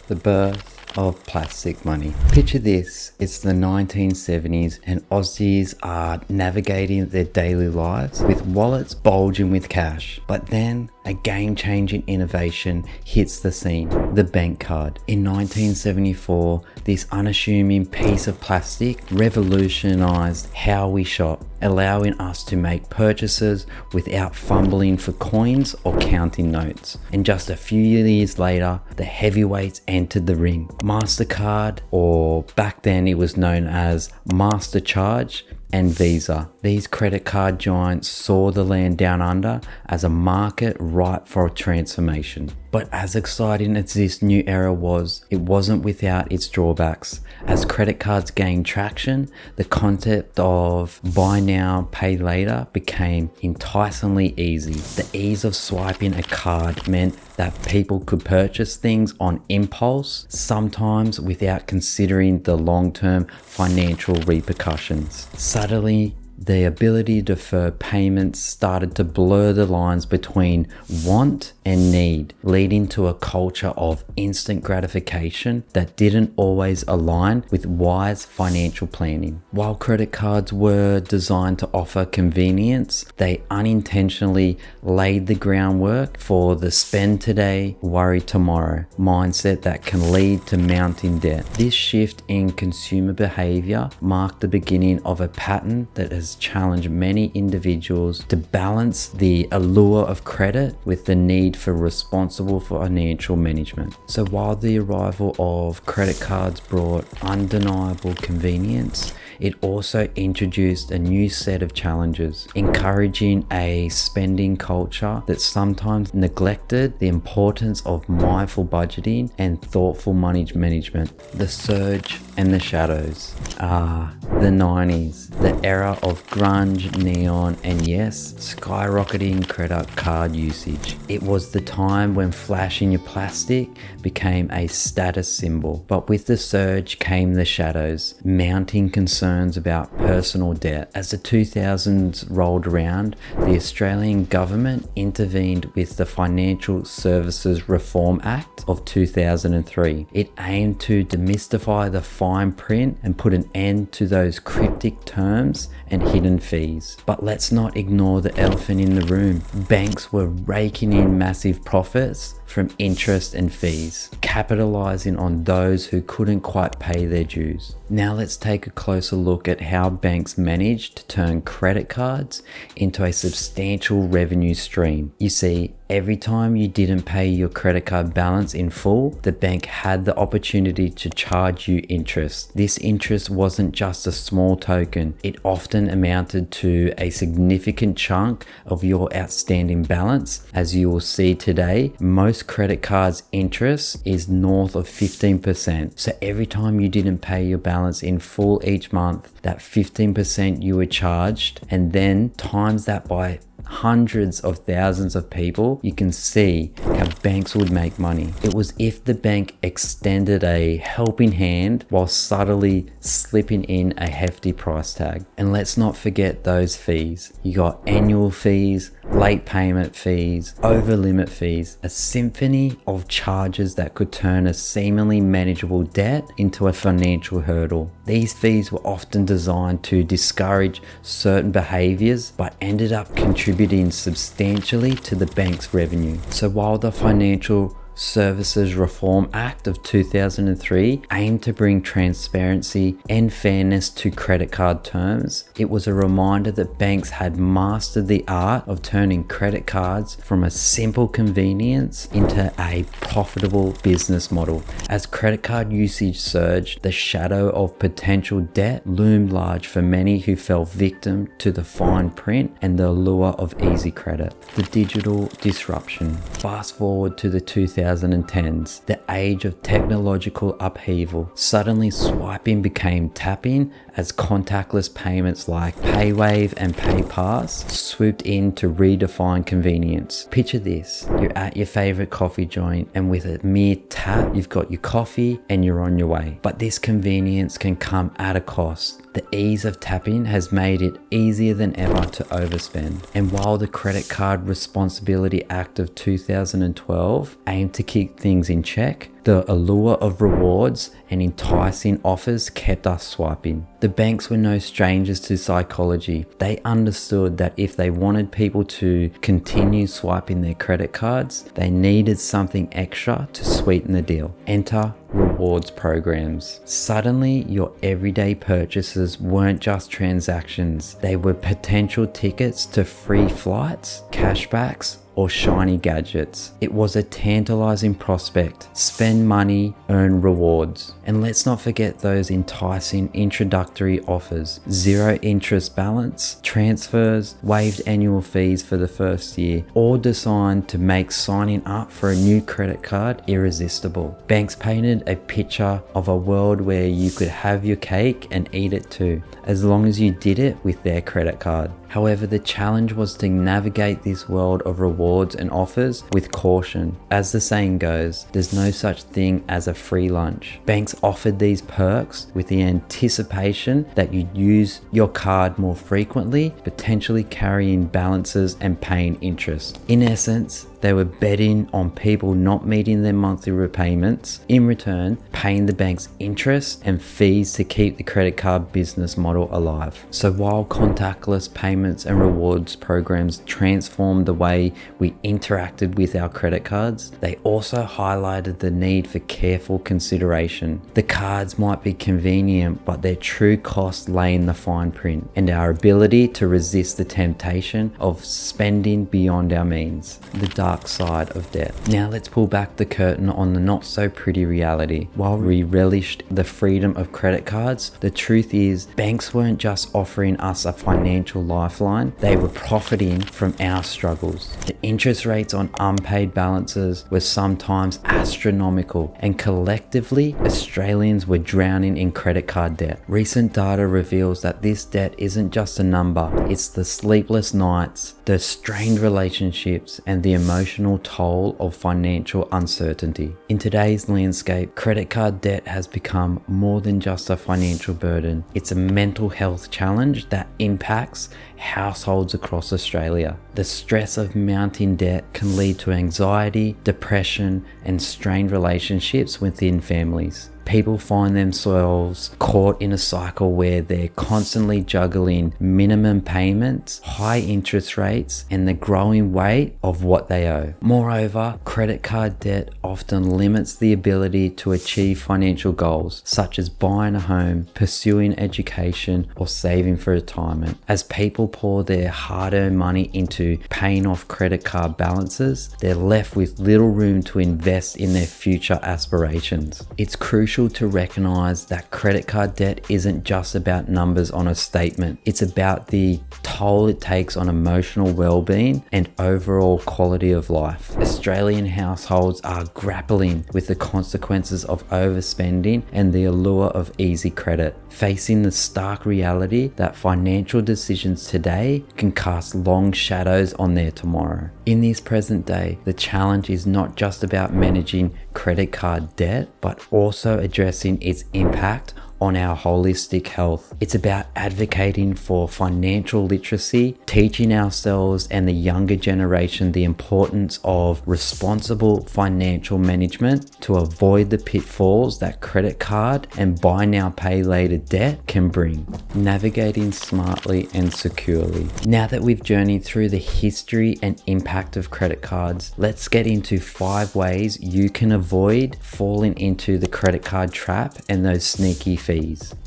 The birth of plastic money. Picture this, it's the 1970s and Aussies are navigating their daily lives with wallets bulging with cash. But then a game-changing innovation hits the scene, the bank card. In 1974, this unassuming piece of plastic revolutionized how we shop, allowing us to make purchases without fumbling for coins or counting notes. And just a few years later, the heavyweights entered the ring. MasterCard, or back then it was known as MasterCharge, and Visa. These credit card giants saw the land down under as a market ripe for transformation. But as exciting as this new era was, it wasn't without its drawbacks. As credit cards gained traction, the concept of buy now, pay later became enticingly easy. The ease of swiping a card meant that people could purchase things on impulse, sometimes without considering the long-term financial repercussions. Suddenly, the ability to defer payments started to blur the lines between want and need, leading to a culture of instant gratification that didn't always align with wise financial planning. While credit cards were designed to offer convenience, they unintentionally laid the groundwork for the spend today, worry tomorrow mindset that can lead to mounting debt. This shift in consumer behavior marked the beginning of a pattern that has challenged many individuals to balance the allure of credit with the need for responsible financial management. So while the arrival of credit cards brought undeniable convenience, it also introduced a new set of challenges, encouraging a spending culture that sometimes neglected the importance of mindful budgeting and thoughtful money management. The surge and the shadows. The 90s, the era of grunge, neon, and yes, skyrocketing credit card usage. It was the time when flashing your plastic became a status symbol. But with the surge came the shadows, mounting concerns about personal debt. As the 2000s rolled around, the Australian government intervened with the Financial Services Reform Act of 2003. It aimed to demystify the fine print and put an end to those cryptic terms and hidden fees. But let's not ignore the elephant in the room. Banks were raking in massive profits from interest and fees, capitalizing on those who couldn't quite pay their dues. Now let's take a closer look at how banks managed to turn credit cards into a substantial revenue stream. You see, every time you didn't pay your credit card balance in full, the bank had the opportunity to charge you interest. This interest wasn't just a small token, it often amounted to a significant chunk of your outstanding balance. As you will see today, most credit cards interest is north of 15%. So every time you didn't pay your balance in full each month, that 15% you were charged, and then times that by hundreds of thousands of people, you can see how banks would make money. It was if the bank extended a helping hand while subtly slipping in a hefty price tag. And let's not forget those fees. You got annual fees, late payment fees, over limit fees, a symphony of charges that could turn a seemingly manageable debt into a financial hurdle. These fees were often designed to discourage certain behaviors, but ended up contributing substantially to the bank's revenue. So while the Financial Services Reform Act of 2003 aimed to bring transparency and fairness to credit card terms, it was a reminder that banks had mastered the art of turning credit cards from a simple convenience into a profitable business model. As credit card usage surged, the shadow of potential debt loomed large for many who fell victim to the fine print and the allure of easy credit. The digital disruption. Fast forward to the 2010s, the age of technological upheaval. Suddenly swiping became tapping as contactless payments like PayWave and PayPass swooped in to redefine convenience. Picture this, you're at your favorite coffee joint and with a mere tap, you've got your coffee and you're on your way. But this convenience can come at a cost. The ease of tapping has made it easier than ever to overspend. And while the Credit Card Responsibility Act of 2012 aimed meant to keep things in check, the allure of rewards and enticing offers kept us swiping. The banks were no strangers to psychology. They understood that if they wanted people to continue swiping their credit cards, they needed something extra to sweeten the deal. Enter rewards programs. Suddenly, your everyday purchases weren't just transactions. They were potential tickets to free flights, cashbacks, or shiny gadgets. It was a tantalizing prospect. Spend money, earn rewards. And let's not forget those enticing introductory offers. 0 interest balance, transfers, waived annual fees for the first year, all designed to make signing up for a new credit card irresistible. Banks painted a picture of a world where you could have your cake and eat it too, as long as you did it with their credit card. However, the challenge was to navigate this world of rewards and offers with caution. As the saying goes, there's no such thing as a free lunch. Banks offered these perks with the anticipation that you'd use your card more frequently, potentially carrying balances and paying interest. In essence, they were betting on people not meeting their monthly repayments, in return paying the bank's interest and fees to keep the credit card business model alive. So while contactless payments and rewards programs transformed the way we interacted with our credit cards, they also highlighted the need for careful consideration. The cards might be convenient, but their true cost lay in the fine print and our ability to resist the temptation of spending beyond our means. The dark side of debt. Now let's pull back the curtain on the not so pretty reality. While we relished the freedom of credit cards, the truth is banks weren't just offering us a financial lifeline, they were profiting from our struggles. The interest rates on unpaid balances were sometimes astronomical, and collectively Australians were drowning in credit card debt. Recent data reveals that this debt isn't just a number, it's the sleepless nights, the strained relationships, and the emotional toll of financial uncertainty. In today's landscape, credit card debt has become more than just a financial burden. It's a mental health challenge that impacts households across Australia. The stress of mounting debt can lead to anxiety, depression, and strained relationships within families. People find themselves caught in a cycle where they're constantly juggling minimum payments, high interest rates, and the growing weight of what they owe. Moreover, credit card debt often limits the ability to achieve financial goals, such as buying a home, pursuing education, or saving for retirement. As people pour their hard-earned money into paying off credit card balances, they're left with little room to invest in their future aspirations. It's crucial to recognize that credit card debt isn't just about numbers on a statement. It's about the toll it takes on emotional well-being and overall quality of life. Australian households are grappling with the consequences of overspending and the allure of easy credit, facing the stark reality that financial decisions today can cast long shadows on their tomorrow. In this present day, the challenge is not just about managing credit card debt, but also addressing its impact on our holistic health. It's about advocating for financial literacy, teaching ourselves and the younger generation the importance of responsible financial management to avoid the pitfalls that credit card and buy now pay later debt can bring. Navigating smartly and securely. Now that we've journeyed through the history and impact of credit cards, let's get into 5 ways you can avoid falling into the credit card trap and those sneaky fees.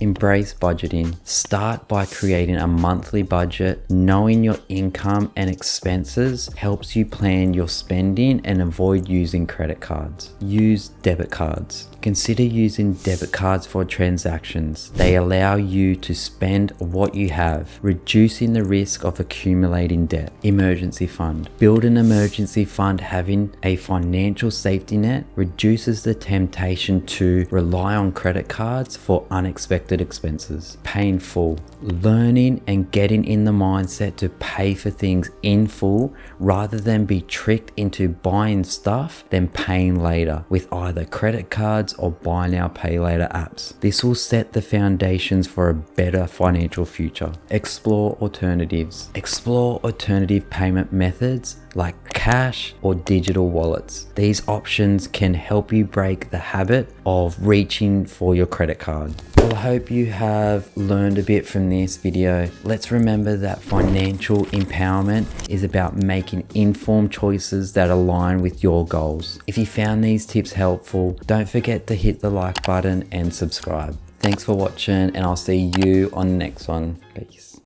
Embrace budgeting. Start by creating a monthly budget. Knowing your income and expenses helps you plan your spending and avoid using credit cards. Use debit cards. Consider using debit cards for transactions. They allow you to spend what you have, reducing the risk of accumulating debt. Emergency fund. Build an emergency fund. Having a financial safety net reduces the temptation to rely on credit cards for unexpected expenses. Pay in full. Learning and getting in the mindset to pay for things in full rather than be tricked into buying stuff then paying later with either credit cards or buy now pay later apps. This will set the foundations for a better financial future. Explore alternatives. Explore alternative payment methods like cash or digital wallets. These options can help you break the habit of reaching for your credit card. Well, I hope you have learned a bit from this video. Let's remember that financial empowerment is about making informed choices that align with your goals. If you found these tips helpful, don't forget to hit the like button and subscribe. Thanks for watching, and I'll see you on the next one. Peace.